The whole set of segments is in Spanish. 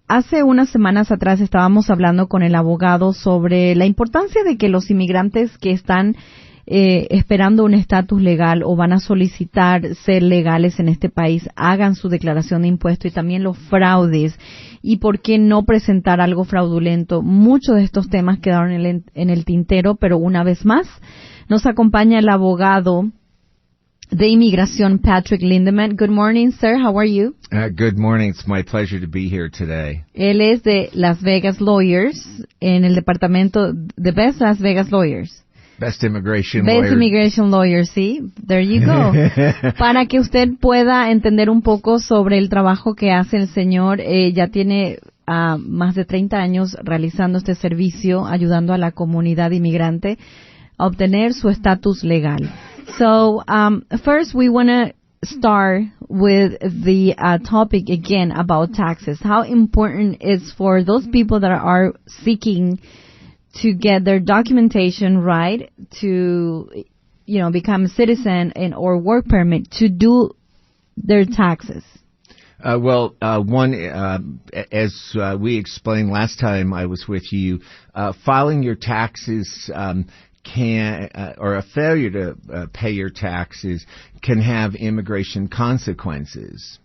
hace unas semanas atrás estábamos hablando con el abogado sobre la importancia de que los inmigrantes que están esperando un estatus legal o van a solicitar ser legales en este país hagan su declaración de impuestos, y también los fraudes y por qué no presentar algo fraudulento. Muchos de estos temas quedaron en el tintero, pero una vez más nos acompaña el abogado de inmigración, Patrick Lindemann. Good morning, sir. How are you? Good morning. It's my pleasure to be here today. Él es de Las Vegas Lawyers, en el departamento de Best Las Vegas Lawyers. Best Immigration Lawyer, sí. There you go. Para que usted pueda entender un poco sobre el trabajo que hace el señor, ya tiene más de 30 años realizando este servicio, ayudando a la comunidad inmigrante a obtener su estatus legal. So, first we want to start with the topic again about taxes. How important is for those people that are seeking to get their documentation right, to, become a citizen or work permit, to do their taxes? As we explained last time I was with you, filing your taxes or a failure to pay your taxes can have immigration consequences.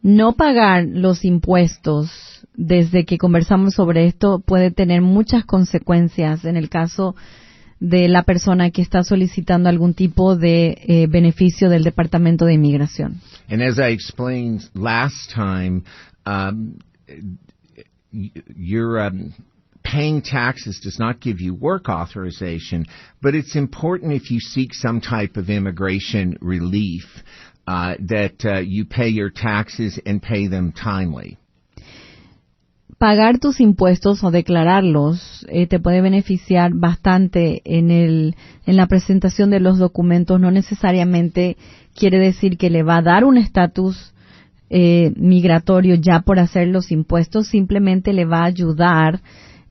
No pagar los impuestos, desde que conversamos sobre esto, puede tener muchas consecuencias en el caso de la persona que está solicitando algún tipo de beneficio del Departamento de Inmigración. And as I explained last time, paying taxes does not give you work authorization, but it's important if you seek some type of immigration relief that you pay your taxes and pay them timely. Pagar tus impuestos o declararlos te puede beneficiar bastante en la presentación de los documentos. No necesariamente quiere decir que le va a dar un estatus migratorio ya por hacer los impuestos, simplemente le va a ayudar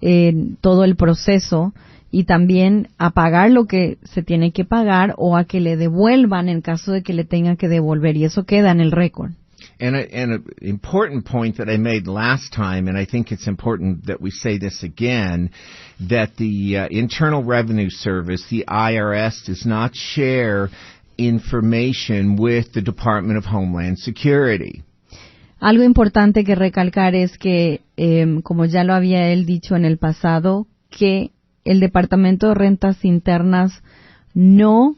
en todo el proceso y también a pagar lo que se tiene que pagar o a que le devuelvan en caso de que le tenga que devolver, y eso queda en el récord. And an important point that I made last time, and I think it's important that we say this again, that the Internal Revenue Service, the IRS, does not share information with the Department of Homeland Security. Algo importante que recalcar es que, como ya lo había él dicho en el pasado, que el Departamento de Rentas Internas no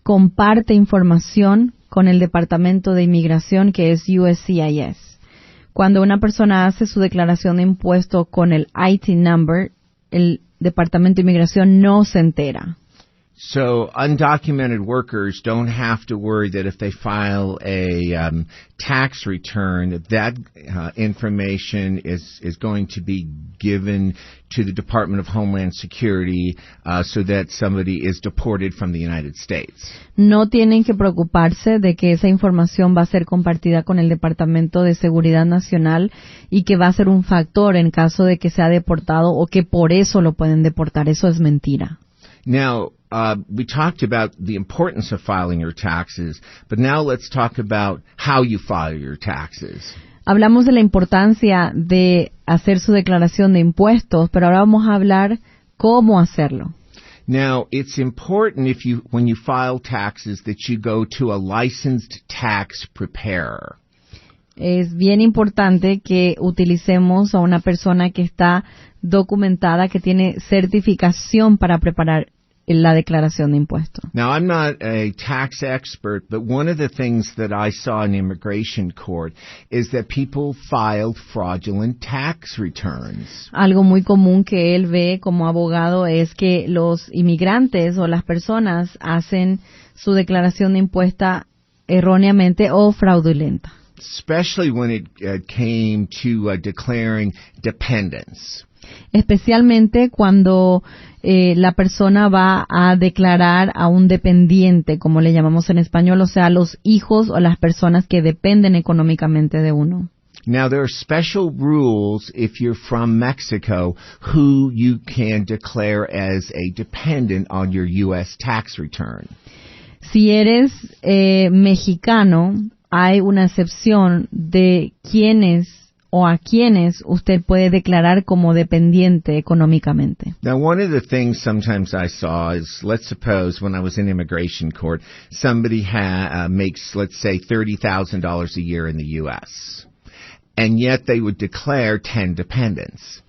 comparte información con el Departamento de Inmigración, que es USCIS. Cuando una persona hace su declaración de impuesto con el IT number, el Departamento de Inmigración no se entera. So undocumented workers don't have to worry that if they file a tax return, that information is going to be given to the Department of Homeland Security so that somebody is deported from the United States. No tienen que preocuparse de que esa información va a ser compartida con el Departamento de Seguridad Nacional y que va a ser un factor en caso de que sea deportado o que por eso lo pueden deportar. Eso es mentira. Now, we talked about the importance of filing your taxes, but now let's talk about how you file your taxes. Hablamos de la importancia de hacer su declaración de impuestos, pero ahora vamos a hablar cómo hacerlo. Now, it's important when you file taxes that you go to a licensed tax preparer. Es bien importante que utilicemos a una persona que está documentada, que tiene certificación para preparar la declaración de impuestos. Now, I'm not a tax expert, but one of the things that I saw in immigration court is that people filed fraudulent tax returns. Algo muy común que él ve como abogado es que los inmigrantes o las personas hacen su declaración de impuesta erróneamente o fraudulenta. Especially when it came to declaring dependents. Especialmente cuando la persona va a declarar a un dependiente, como le llamamos en español, o sea, los hijos o las personas que dependen económicamente de uno. Now, there are special rules if you're from Mexico who you can declare as a dependent on your U.S. tax return. Si eres mexicano, hay una excepción de quiénes o a quienes usted puede declarar como dependiente económicamente. Now, one of the things sometimes I saw is, let's suppose when I was in immigration court, somebody makes, let's say, $30,000 a year in the U.S., and yet they would declare 10 dependents.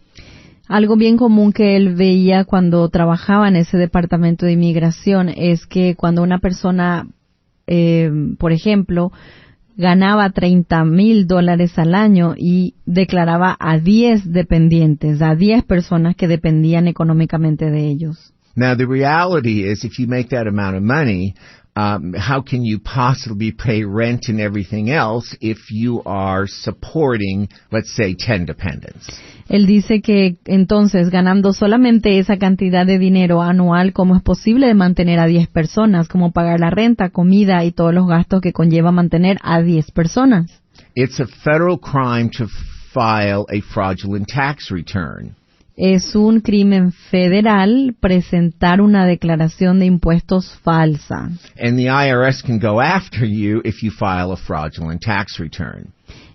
Algo bien común que él veía cuando trabajaba en ese departamento de inmigración es que cuando una persona, por ejemplo, ganaba $30,000 al año y declaraba a 10 dependientes, a 10 personas que dependían económicamente de ellos. Now, the reality is, if you make that amount of money, how can you possibly pay rent and everything else if you are supporting, let's say, 10 dependents? Él dice que entonces, ganando solamente esa cantidad de dinero anual, ¿cómo es posible de mantener a 10 personas? ¿Cómo pagar la renta, comida y todos los gastos que conlleva mantener a 10 personas? It's a federal crime to file a fraudulent tax return. Es un crimen federal presentar una declaración de impuestos falsa. And the IRS can go after you if you file a fraudulent tax return.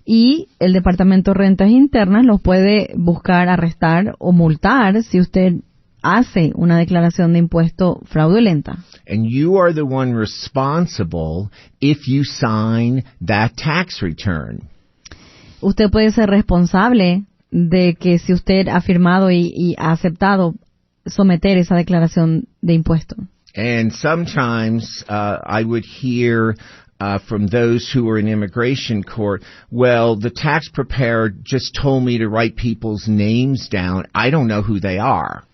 Y el Departamento de Rentas Internas los puede buscar, arrestar o multar si usted hace una declaración de impuesto fraudulenta. And you are the one responsible if you sign that tax return. Usted puede ser responsable de que si usted ha firmado y ha aceptado someter esa declaración de impuesto. And sometimes I would hear from those who were in immigration court, well, the tax preparer just told me to write people's names down. I don't know who they are.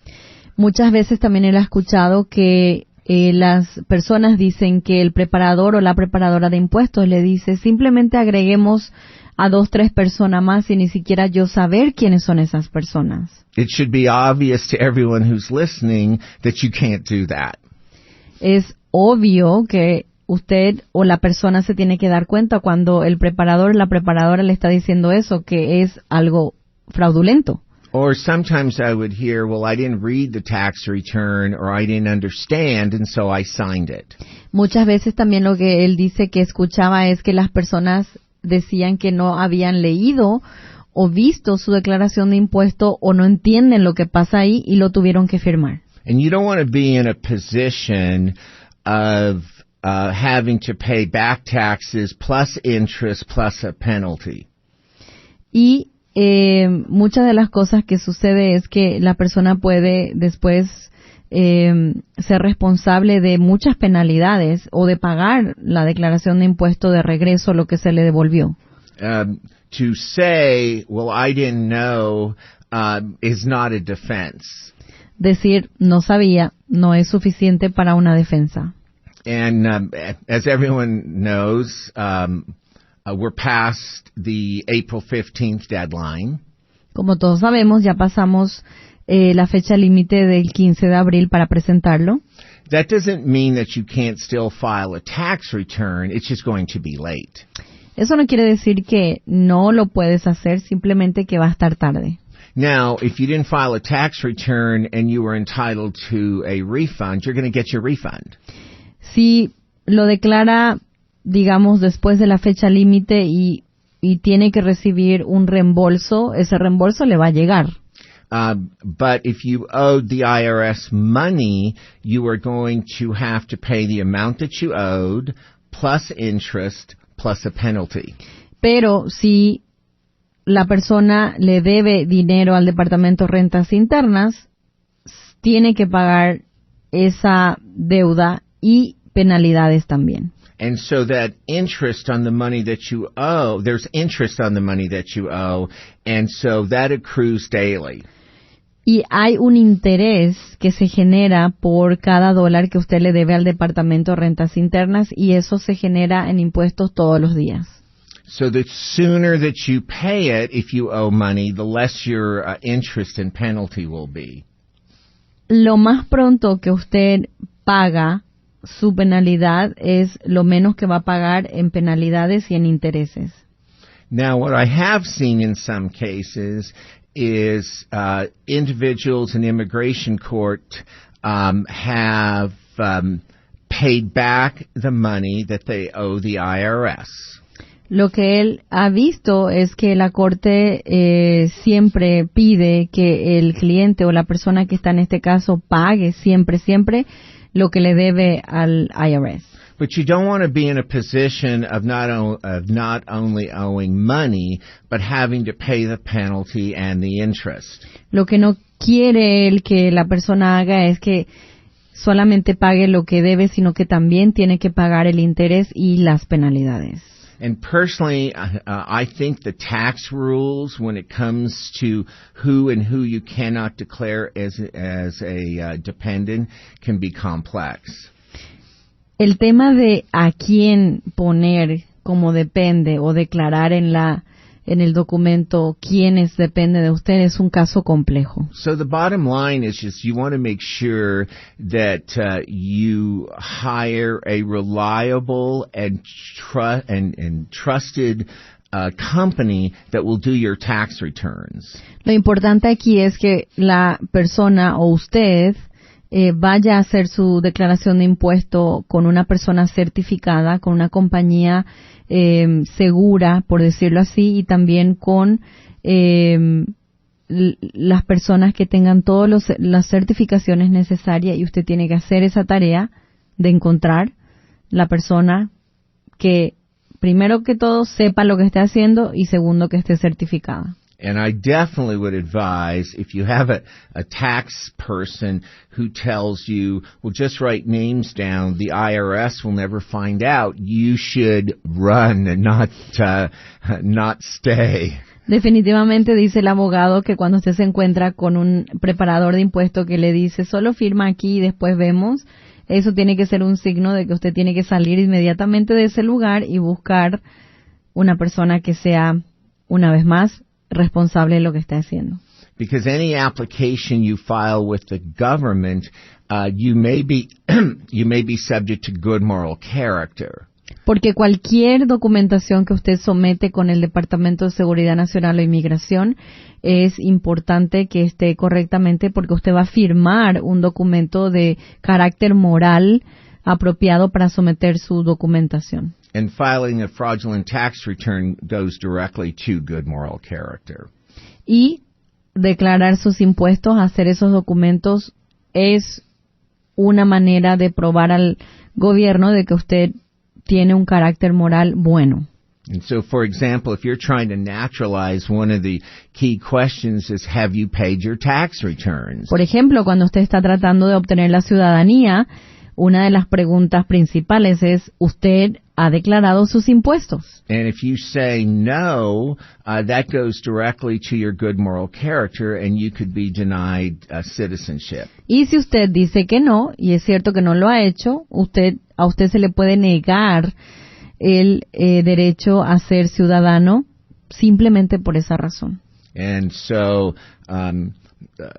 Muchas veces también él ha escuchado que las personas dicen que el preparador o la preparadora de impuestos le dice simplemente agreguemos a 2, 3 personas más y ni siquiera yo saber quiénes son esas personas. It should be obvious to everyone who's listening that you can't do that. Es obvio que usted o la persona se tiene que dar cuenta cuando el preparador o la preparadora le está diciendo eso, que es algo fraudulento. Or sometimes I would hear, well, I didn't read the tax return or I didn't understand and so I signed it. Muchas veces también lo que él dice que escuchaba es que las personas decían que no habían leído o visto su declaración de impuesto o no entienden lo que pasa ahí y lo tuvieron que firmar. And you don't want to be in a position of having to pay back taxes plus interest plus a penalty. Y muchas de las cosas que sucede es que la persona puede después ser responsable de muchas penalidades o de pagar la declaración de impuesto de regreso lo que se le devolvió. To say, well, I didn't know, is not a defense. Decir no sabía no es suficiente para una defensa. And as everyone knows, we're past the April 15th deadline. Como todos sabemos, ya pasamos la fecha límite del 15 de abril para presentarlo. That doesn't mean that you can't still file a tax return. It's just going to be late. Eso no quiere decir que no lo puedes hacer, simplemente que va a estar tarde. Now, if you didn't file a tax return and you were entitled to a refund, you're going to get your refund. Si lo declara, digamos, después de la fecha límite y tiene que recibir un reembolso, ese reembolso le va a llegar. But if you owed the IRS money, you are going to have to pay the amount that you owed, plus interest, plus a penalty. Pero si la persona le debe dinero al Departamento de Rentas Internas, tiene que pagar esa deuda y penalidades también. And so that interest on the money that you owe, there's interest on the money that you owe, and so that accrues daily. Y hay un interés que se genera por cada dólar que usted le debe al Departamento de Rentas Internas y eso se genera en impuestos todos los días. So the sooner that you pay it, if you owe money, the less your interest and penalty will be. Lo más pronto que usted paga su penalidad es lo menos que va a pagar en penalidades y en intereses. Now, what I have seen in some cases is individuals in immigration court have paid back the money that they owe the IRS. Lo que él ha visto es que la corte siempre pide que el cliente o la persona que está en este caso pague siempre lo que le debe al IRS. But you don't want to be in a position of not only owing money, but having to pay the penalty and the interest. Lo que no quiere él que la persona haga es que solamente pague lo que debe, sino que también tiene que pagar el interés y las penalidades. And personally, I think the tax rules, when it comes to who you cannot declare as a dependent, can be complex. El tema de a quién poner como depende o declarar en el documento quiénes depende de usted es un caso complejo. So the bottom line is just you want to make sure that you hire a reliable and trusted company that will do your tax returns. Lo importante aquí es que la persona o usted vaya a hacer su declaración de impuesto con una persona certificada, con una compañía segura, por decirlo así, y también con las personas que tengan todas las certificaciones necesarias, y usted tiene que hacer esa tarea de encontrar la persona que, primero que todo, sepa lo que esté haciendo y segundo, que esté certificada. And I definitely would advise, if you have a tax person who tells you, well, just write names down, the IRS will never find out, you should run and not stay. Definitivamente dice el abogado que cuando usted se encuentra con un preparador de impuestos que le dice, solo firma aquí y después vemos, eso tiene que ser un signo de que usted tiene que salir inmediatamente de ese lugar y buscar una persona que sea, una vez más, responsable de lo que está haciendo. Because any application you file with the government, you may be subject to good moral character. Porque cualquier documentación que usted somete con el Departamento de Seguridad Nacional o Inmigración es importante que esté correctamente, porque usted va a firmar un documento de carácter moral apropiado para someter su documentación. And filing a fraudulent tax return goes directly to good moral character. Y declarar sus impuestos, hacer esos documentos, es una manera de probar al gobierno de que usted tiene un carácter moral bueno. And so, for example, if you're trying to naturalize, one of the key questions is, have you paid your tax returns? Por ejemplo, cuando usted está tratando de obtener la ciudadanía, una de las preguntas principales es, ¿usted ha declarado sus impuestos? And if you say no, that goes directly to your good moral character and you could be denied citizenship. Y si usted dice que no, y es cierto que no lo ha hecho, a usted se le puede negar el derecho a ser ciudadano simplemente por esa razón. And so,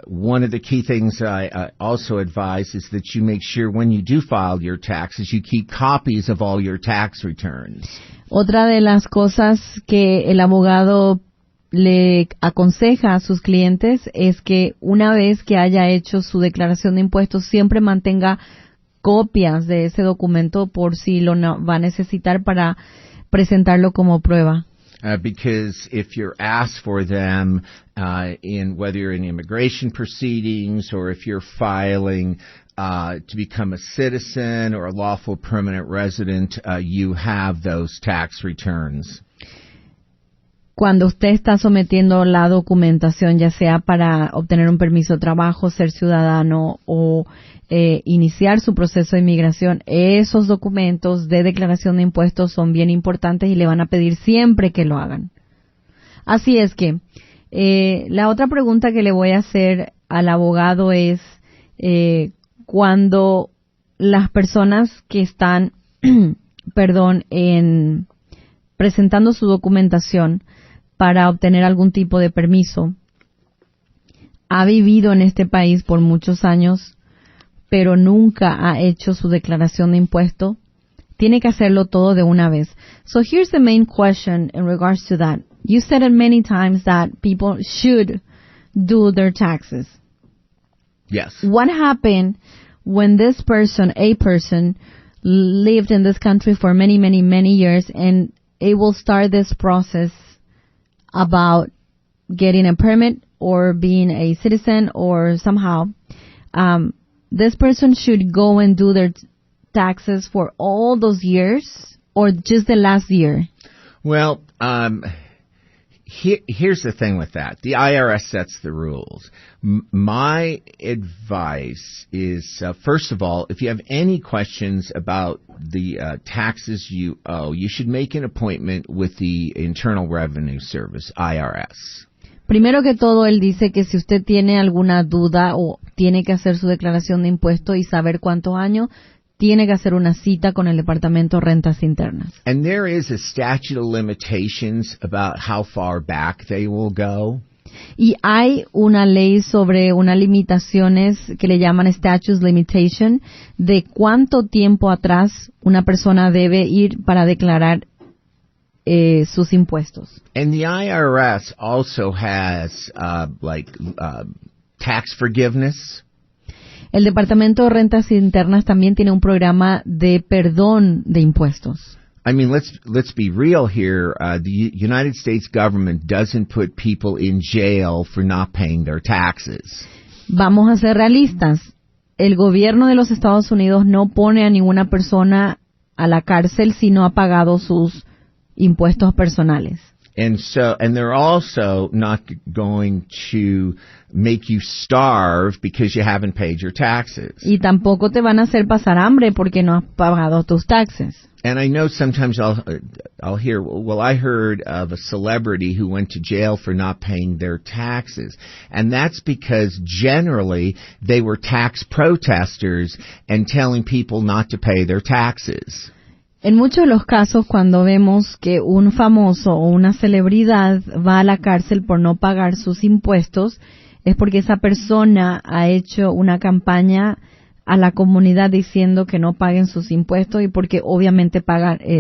one of the key things I also advise is that you make sure when you do file your taxes, you keep copies of all your tax returns. Otra de las cosas que el abogado le aconseja a sus clientes es que una vez que haya hecho su declaración de impuestos, siempre mantenga copias de ese documento por si lo va a necesitar para presentarlo como prueba. Because if you're asked for them in whether you're in immigration proceedings or if you're filing to become a citizen or a lawful permanent resident, you have those tax returns. Cuando usted está sometiendo la documentación, ya sea para obtener un permiso de trabajo, ser ciudadano o iniciar su proceso de inmigración, esos documentos de declaración de impuestos son bien importantes y le van a pedir siempre que lo hagan. Así es que la otra pregunta que le voy a hacer al abogado es cuando las personas que están, presentando su documentación para obtener algún tipo de permiso, ha vivido en este país por muchos años, pero nunca ha hecho su declaración de impuesto, tiene que hacerlo todo de una vez. So here's the main question in regards to that. You said it many times that people should do their taxes. Yes. What happened when this person, a person, lived in this country for many, many, many years and it will start this process about getting a permit or being a citizen or somehow, this person should go and do their taxes for all those years or just the last year? Well, here's the thing with that. The IRS sets the rules. My advice is, first of all, if you have any questions about the taxes you owe, you should make an appointment with the Internal Revenue Service, IRS. Primero que todo, él dice que si usted tiene alguna duda o tiene que hacer su declaración de impuestos y saber cuántos años, tiene que hacer una cita con el Departamento de Rentas Internas. And there is a statute of limitations about how far back they will go. Y hay una ley sobre unas limitaciones que le llaman statute limitation de cuánto tiempo atrás una persona debe ir para declarar sus impuestos. And the IRS also has tax forgiveness. El Departamento de Rentas Internas también tiene un programa de perdón de impuestos. I mean, let's be real here. The United States government doesn't put people in jail for not paying their taxes. Vamos a ser realistas. El gobierno de los Estados Unidos no pone a ninguna persona a la cárcel si no ha pagado sus impuestos personales. And they're also not going to make you starve because you haven't paid your taxes. Y tampoco te van a hacer pasar hambre porque no has pagado tus taxes. And I know sometimes I'll hear, well, I heard of a celebrity who went to jail for not paying their taxes. And that's because generally they were tax protesters and telling people not to pay their taxes. En muchos de los casos, cuando vemos que un famoso o una celebridad va a la cárcel por no pagar sus impuestos, es porque esa persona ha hecho una campaña a la comunidad diciendo que no paguen sus impuestos y porque obviamente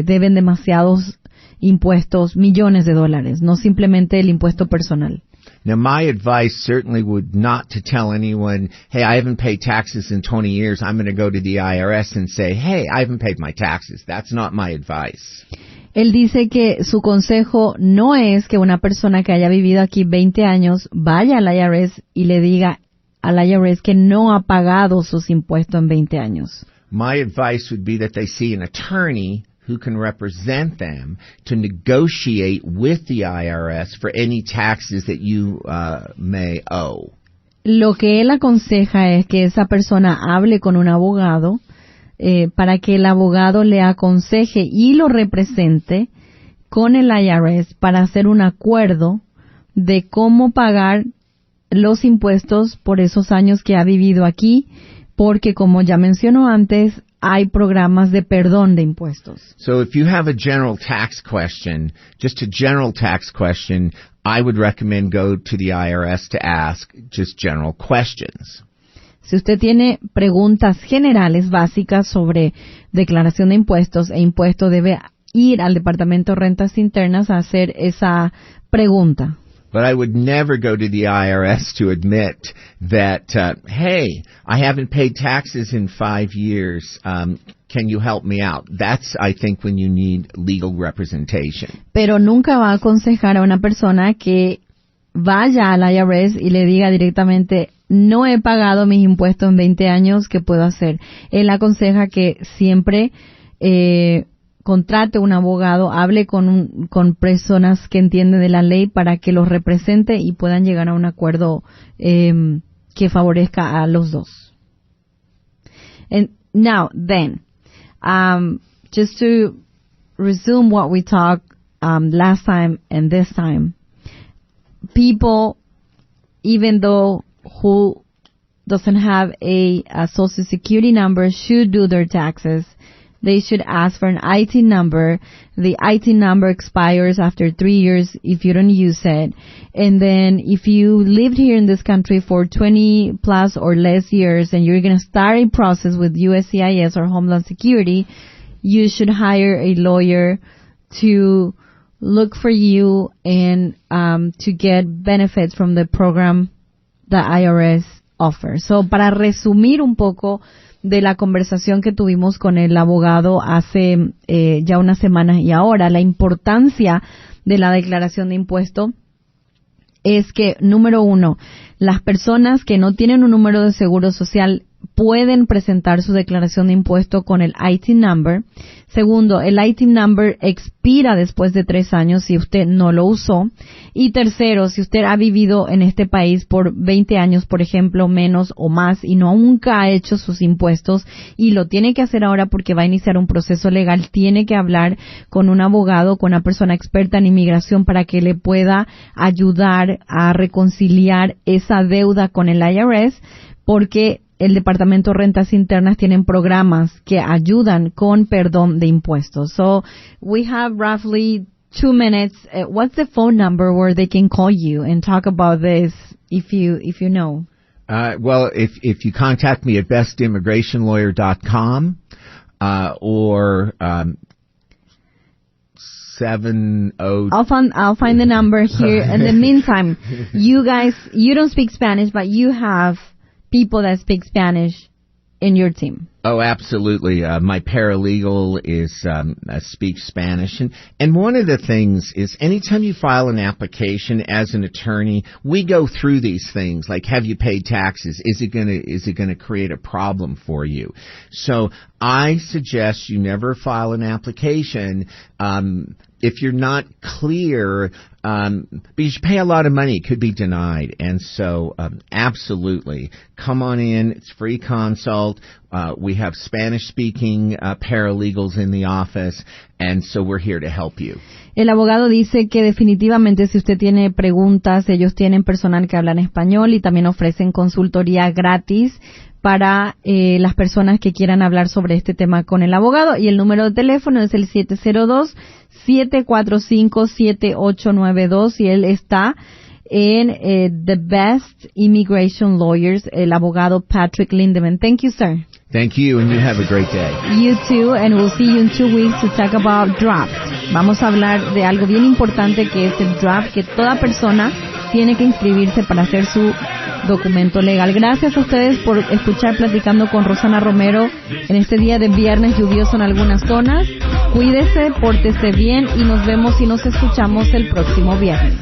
deben demasiados impuestos, millones de dólares, no simplemente el impuesto personal. Now, my advice certainly would not to tell anyone, hey, I haven't paid taxes in 20 years. I'm going to go to the IRS and say, hey, I haven't paid my taxes. That's not my advice. Él dice que su consejo no es que una persona que haya vivido aquí 20 años vaya al IRS y le diga al IRS que no ha pagado sus impuestos en 20 años. My advice would be that they see an attorney who can represent them to negotiate with the IRS for any taxes that you may owe. Lo que él aconseja es que esa persona hable con un abogado para que el abogado le aconseje y lo represente con el IRS para hacer un acuerdo de cómo pagar los impuestos por esos años que ha vivido aquí, porque como ya mencionó antes, hay programas de perdón de impuestos. So if you have a general tax question, just a general tax question, I would recommend go to the IRS to ask just general questions. Si usted tiene preguntas generales básicas sobre declaración de impuestos e impuestos, debe ir al Departamento de Rentas Internas a hacer esa pregunta. But I would never go to the IRS to admit that, hey, I haven't paid taxes in 5 years. Can you help me out? That's, I think, when you need legal representation. Pero nunca va a aconsejar a una persona que vaya al IRS y le diga directamente, no he pagado mis impuestos en 20 años, ¿qué puedo hacer? Él aconseja que siempre contrate un abogado, hable con personas que entienden de la ley para que los represente y puedan llegar a un acuerdo que favorezca a los dos. And now, then, just to resume what we talked last time and this time, people, even though who doesn't have a Social Security number, should do their taxes. They should ask for an IT number. The IT number expires after 3 years if you don't use it. And then if you lived here in this country for 20 plus or less years and you're going to start a process with USCIS or Homeland Security, you should hire a lawyer to look for you and to get benefits from the program the IRS offer. So, para resumir un poco de la conversación que tuvimos con el abogado hace ya unas semanas y ahora, la importancia de la declaración de impuesto es que, número uno, las personas que no tienen un número de seguro social pueden presentar su declaración de impuesto con el ITIN number. Segundo, el ITIN number expira después de 3 años si usted no lo usó. Y tercero, si usted ha vivido en este país por 20 años, por ejemplo, menos o más, y nunca ha hecho sus impuestos y lo tiene que hacer ahora porque va a iniciar un proceso legal, tiene que hablar con un abogado, con una persona experta en inmigración para que le pueda ayudar a reconciliar esa deuda con el IRS, porque el Departamento de Rentas Internas tienen programas que ayudan con perdón de impuestos. So, we have roughly 2 minutes. What's the phone number where they can call you and talk about this if you know? Well, if you contact me at bestimmigrationlawyer.com, or 70. I'll find the number here. In the meantime, you guys, you don't speak Spanish, but you have people that speak Spanish in your team. Oh, absolutely. My paralegal speaks Spanish. And one of the things is anytime you file an application as an attorney, we go through these things like, have you paid taxes? Is it going to create a problem for you? So I suggest you never file an application, if you're not clear, because you pay a lot of money, it could be denied. And so, absolutely, come on in. It's free consult. We have Spanish-speaking paralegals in the office, and so we're here to help you. El abogado dice que definitivamente si usted tiene preguntas, ellos tienen personal que habla en español y también ofrecen consultoría gratis para las personas que quieran hablar sobre este tema con el abogado. Y el número de teléfono es el 702-745-7892 y él está en The Best Immigration Lawyers, el abogado Patrick Lindemann. Thank you, sir. Thank you, and you have a great day. You too, and we'll see you in 2 weeks to talk about draft. Vamos a hablar de algo bien importante que es el draft, que toda persona tiene que inscribirse para hacer su documento legal. Gracias a ustedes por escuchar Platicando con Rosana Romero en este día de viernes lluvioso en algunas zonas. Cuídese, pórtese bien y nos vemos y nos escuchamos el próximo viernes.